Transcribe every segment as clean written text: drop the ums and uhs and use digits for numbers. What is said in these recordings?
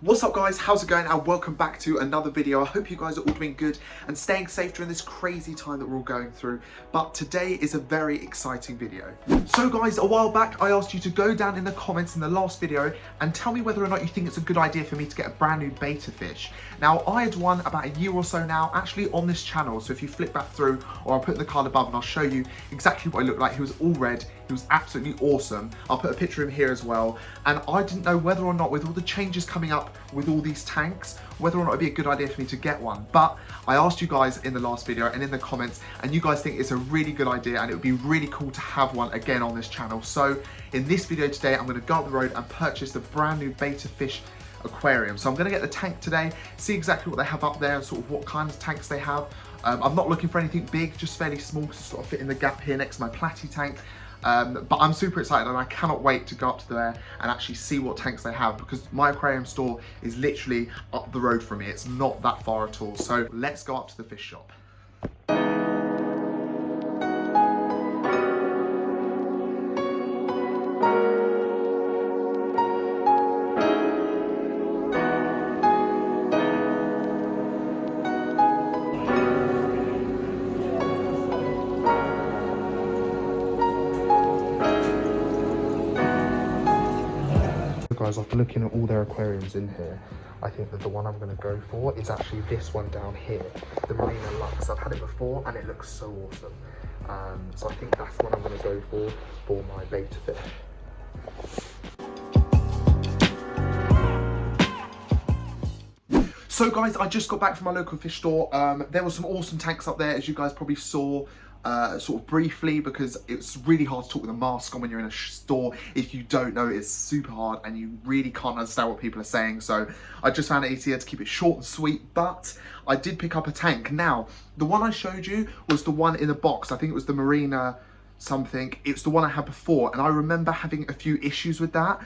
What's up guys, how's it going and welcome back to another video. I hope you guys are all doing good and staying safe during this crazy time that we're all going through. But today is a very exciting video. So guys, a while back I asked you to go down in the comments in the last video and tell me whether or not you think it's a good idea for me to get a brand new betta fish. Now I had one about a year or so now actually on this channel, so if you flip back through, or I'll put in the card above and I'll show you exactly what he looked like. He was all red, he was absolutely awesome. I'll put a picture of him here as well. And I didn't know whether or not, with all the changes coming up with all these tanks, whether or not it'd be a good idea for me to get one. But I asked you guys in the last video and in the comments, and you guys think it's a really good idea and it would be really cool to have one again on this channel. So in this video today, I'm going to go up the road and purchase the brand new betta fish aquarium. So I'm going to get the tank today, see exactly what they have up there and sort of what kind of tanks they have. I'm not looking for anything big, just fairly small to sort of fit in the gap here next to my platy tank. But I'm super excited and I cannot wait to go up to there and actually see what tanks they have, because my aquarium store is literally up the road from me. It's not that far at all. So let's go up to the fish shop. Guys, after looking at all their aquariums in here, I think that the one I'm going to go for is actually this one down here, the Marina Lux. I've had it before and it looks so awesome. So I think that's what I'm going to go for my betta fish. So guys, I just got back from my local fish store. There were some awesome tanks up there, as you guys probably saw. Sort of briefly, because it's really hard to talk with a mask on when you're in a store. If you don't know, it's super hard and you really can't understand what people are saying. So I just found it easier to keep it short and sweet, but I did pick up a tank. Now, the one I showed you was the one in the box. I think it was the Marina something. It's the one I had before, and I remember having a few issues with that.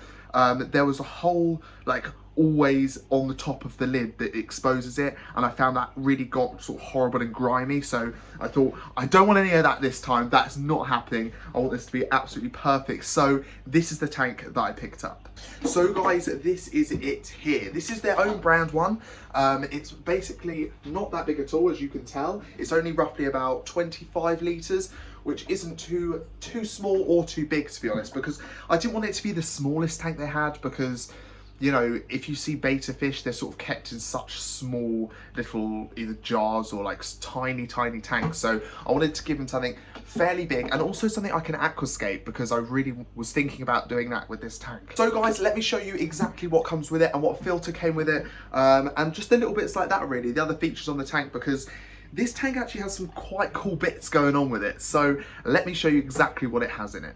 There was a hole, like, always on the top of the lid that exposes it, and I found that really got sort of horrible and grimy. So I thought, I don't want any of that this time. That's not happening. I want this to be absolutely perfect. So this is the tank that I picked up. So guys, this is it here. This is their own brand one. It's basically not that big at all, as you can tell. It's only roughly about 25 litres, which isn't too small or too big, to be honest, because I didn't want it to be the smallest tank they had, because, you know, if you see betta fish, they're sort of kept in such small little either jars or like tiny tanks. So I wanted to give them something fairly big and also something I can aquascape, because I really was thinking about doing that with this tank. So guys, let me show you exactly what comes with it and what filter came with it, and just the little bits like that, really, the other features on the tank, because this tank actually has some quite cool bits going on with it. So let me show you exactly what it has in it.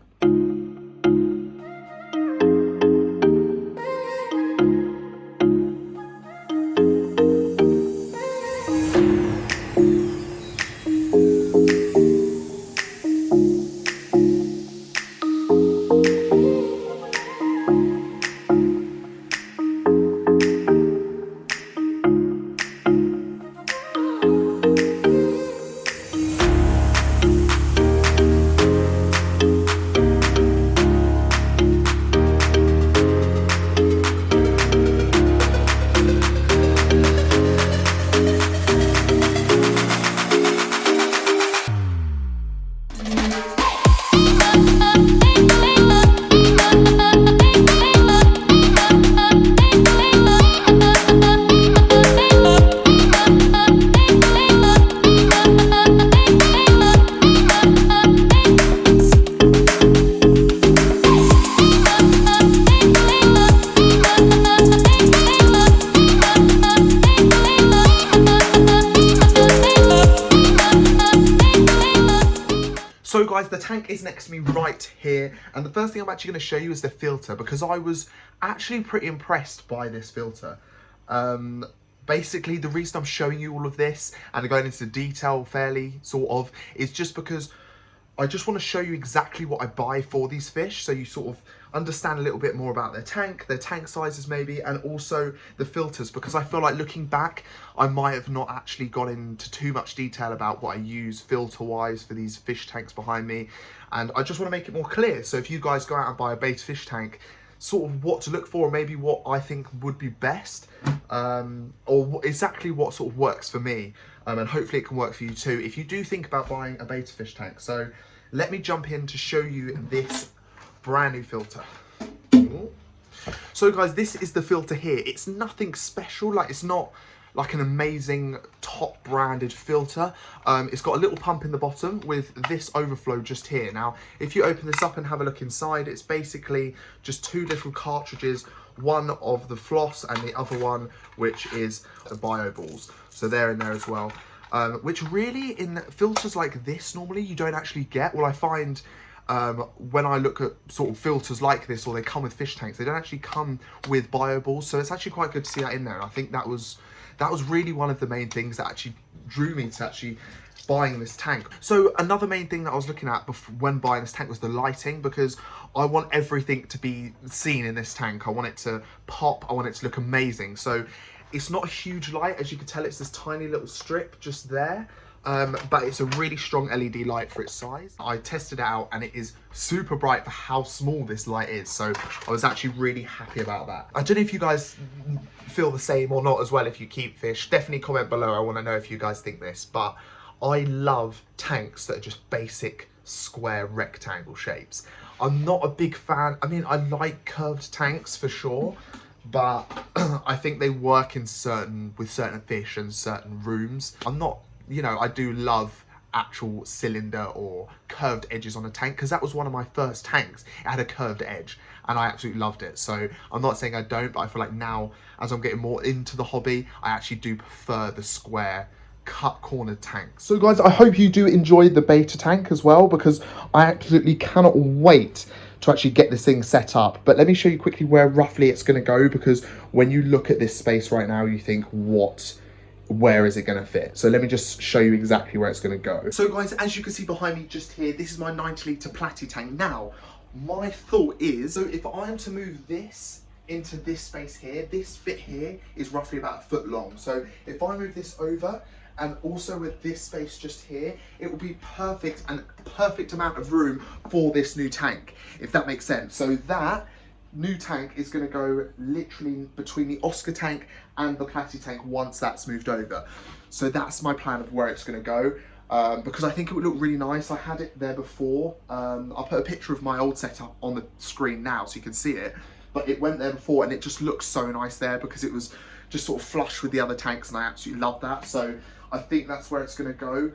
So guys, the tank is next to me right here, and the first thing I'm actually going to show you is the filter, because I was actually pretty impressed by this filter. Basically, the reason I'm showing you all of this and going into detail fairly, sort of, is just because I just want to show you exactly what I buy for these fish, so you sort of understand a little bit more about their tank sizes maybe, and also the filters, because I feel like looking back, I might have not actually got into too much detail about what I use filter-wise for these fish tanks behind me, and I just want to make it more clear. So if you guys go out and buy a betta fish tank, sort of what to look for, or maybe what I think would be best, or exactly what sort of works for me, and hopefully it can work for you too if you do think about buying a betta fish tank. So let me jump in to show you this brand new filter. So guys, this is the filter here. It's nothing special, like it's not like an amazing top branded filter. It's got a little pump in the bottom with this overflow just here. Now, if you open this up and have a look inside, it's basically just two little cartridges, one of the floss and the other one, which is the bio balls. So they're in there as well. Which really, in filters like this, normally you don't actually get. Well, I find when I look at sort of filters like this, or they come with fish tanks, they don't actually come with bio balls. So it's actually quite good to see that in there. And I think that was really one of the main things that actually drew me to actually buying this tank. So another main thing that I was looking at when buying this tank was the lighting, because I want everything to be seen in this tank. I want it to pop, I want it to look amazing. So it's not a huge light, as you can tell, it's this tiny little strip just there. But it's a really strong LED light for its size. I tested it out and it is super bright for how small this light is. So I was actually really happy about that. I don't know if you guys feel the same or not as well if you keep fish. Definitely comment below. I want to know if you guys think this, but I love tanks that are just basic square rectangle shapes. I'm not a big fan. I mean, I like curved tanks for sure, but I think they work in with certain fish and certain rooms. I'm not, you know, I do love actual cylinder or curved edges on a tank, because that was one of my first tanks. It had a curved edge and I absolutely loved it. So I'm not saying I don't, but I feel like now, as I'm getting more into the hobby, I actually do prefer the square cut cornered tanks. So guys, I hope you do enjoy the betta tank as well, because I absolutely cannot wait to actually get this thing set up. But let me show you quickly where roughly it's going to go, because when you look at this space right now, you think, where is it going to fit? So let me just show you exactly where it's going to go. So guys, as you can see behind me just here, this is my 90 litre platy tank. Now, my thought is, so if I am to move this into this space here, this bit here is roughly about 1 foot long. So if I move this over, and also with this space just here, it will be perfect, and perfect amount of room for this new tank, if that makes sense. So that new tank is going to go literally between the Oscar tank and the platy tank once that's moved over. So that's my plan of where it's going to go, because I think it would look really nice. I had it there before. I'll put a picture of my old setup on the screen now so you can see it, but it went there before and it just looks so nice there, because it was just sort of flush with the other tanks, and I absolutely love that. So I think that's where it's going to go.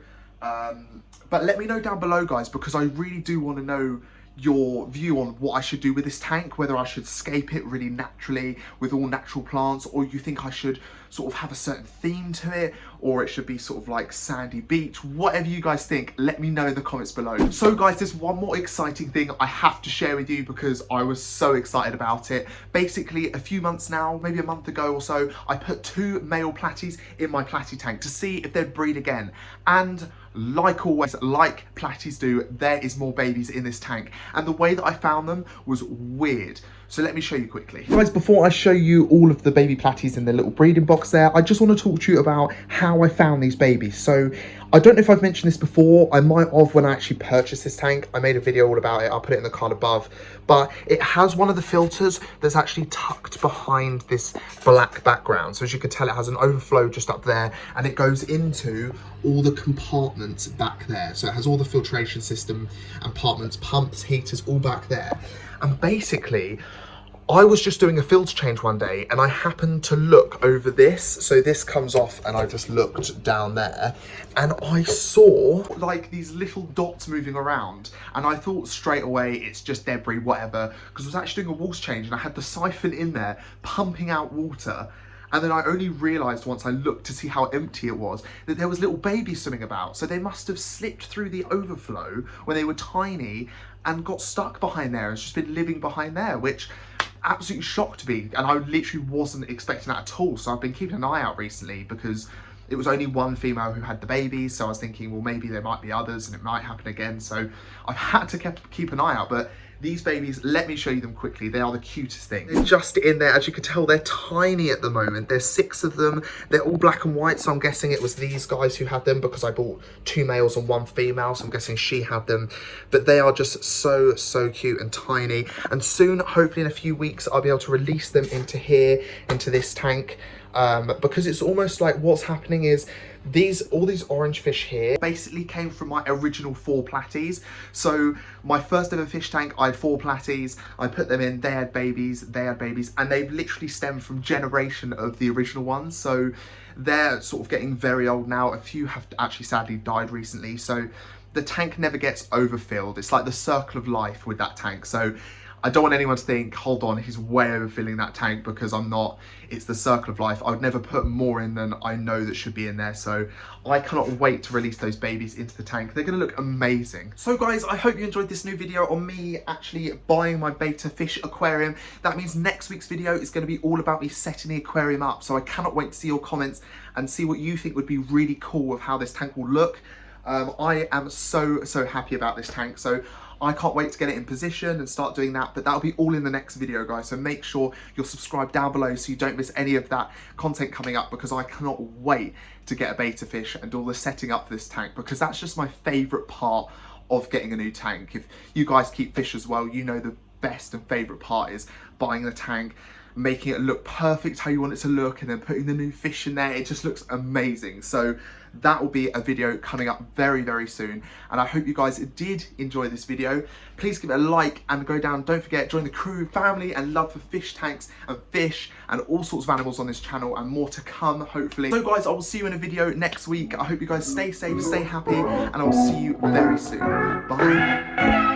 But let me know down below, guys, because I really do want to know your view on what I should do with this tank, whether I should scape it really naturally with all natural plants, or you think I should sort of have a certain theme to it, or it should be sort of like sandy beach. Whatever you guys think, let me know in the comments below. So guys, there's one more exciting thing I have to share with you, because I was so excited about it. Basically, a few months now, maybe a month ago or so, I put 2 male platies in my platy tank to see if they'd breed again. And like always, like platies do, there is more babies in this tank, and the way that I found them was weird. So let me show you quickly. Guys, before I show you all of the baby platies in the little breeding box there, I just want to talk to you about how I found these babies. So I don't know if I've mentioned this before. I might have when I actually purchased this tank. I made a video all about it. I'll put it in the card above. But it has one of the filters that's actually tucked behind this black background. So as you can tell, it has an overflow just up there, and it goes into all the compartments back there. So it has all the filtration system and compartments, pumps, heaters, all back there. And basically, I was just doing a filter change one day, and I happened to look over this. So this comes off, and I just looked down there, and I saw like these little dots moving around, and I thought straight away it's just debris, whatever, because I was actually doing a water change and I had the siphon in there pumping out water. And then I only realised once I looked to see how empty it was, that there was little babies swimming about. So they must have slipped through the overflow when they were tiny and got stuck behind there. It's just been living behind there, which absolutely shocked me. And I literally wasn't expecting that at all. So I've been keeping an eye out recently, because it was only one female who had the babies. So I was thinking, well, maybe there might be others and it might happen again. So I've had to keep an eye out. But These babies, let me show you them quickly. They are the cutest thing. They're just in there. As you can tell, they're tiny at the moment. There's 6 of them. They're all black and white, so I'm guessing it was these guys who had them because I bought 2 males and 1 female, so I'm guessing she had them. But they are just so, so cute and tiny. And soon, hopefully in a few weeks, I'll be able to release them into here, into this tank. Because it's almost like what's happening is all these orange fish here basically came from my original 4 platies. So my first ever fish tank, I had 4 platies, I put them in, they had babies, and they've literally stemmed from generation of the original ones. So they're sort of getting very old now. A few have actually sadly died recently, so the tank never gets overfilled. It's like the circle of life with that tank. So I don't want anyone to think, hold on, he's way overfilling that tank, because I'm not. It's the circle of life. I would never put more in than I know that should be in there. So I cannot wait to release those babies into the tank. They're gonna look amazing. So guys, I hope you enjoyed this new video on me actually buying my Betta fish aquarium. That means next week's video is gonna be all about me setting the aquarium up. So I cannot wait to see your comments and see what you think would be really cool of how this tank will look. I am so happy about this tank. So I can't wait to get it in position and start doing that, but that'll be all in the next video, guys. So make sure you're subscribed down below so you don't miss any of that content coming up, because I cannot wait to get a betta fish and all the setting up for this tank, because that's just my favorite part of getting a new tank. If you guys keep fish as well, you know the best and favorite part is buying the tank, making it look perfect how you want it to look, and then putting the new fish in there. It just looks amazing. So that will be a video coming up very soon, and I hope you guys did enjoy this video. Please give it a like and go down, don't forget, join the crew, family and love for fish tanks and fish and all sorts of animals on this channel, and more to come hopefully. So guys, I will see you in a video next week. I hope you guys stay safe, stay happy, and I will see you very soon. Bye.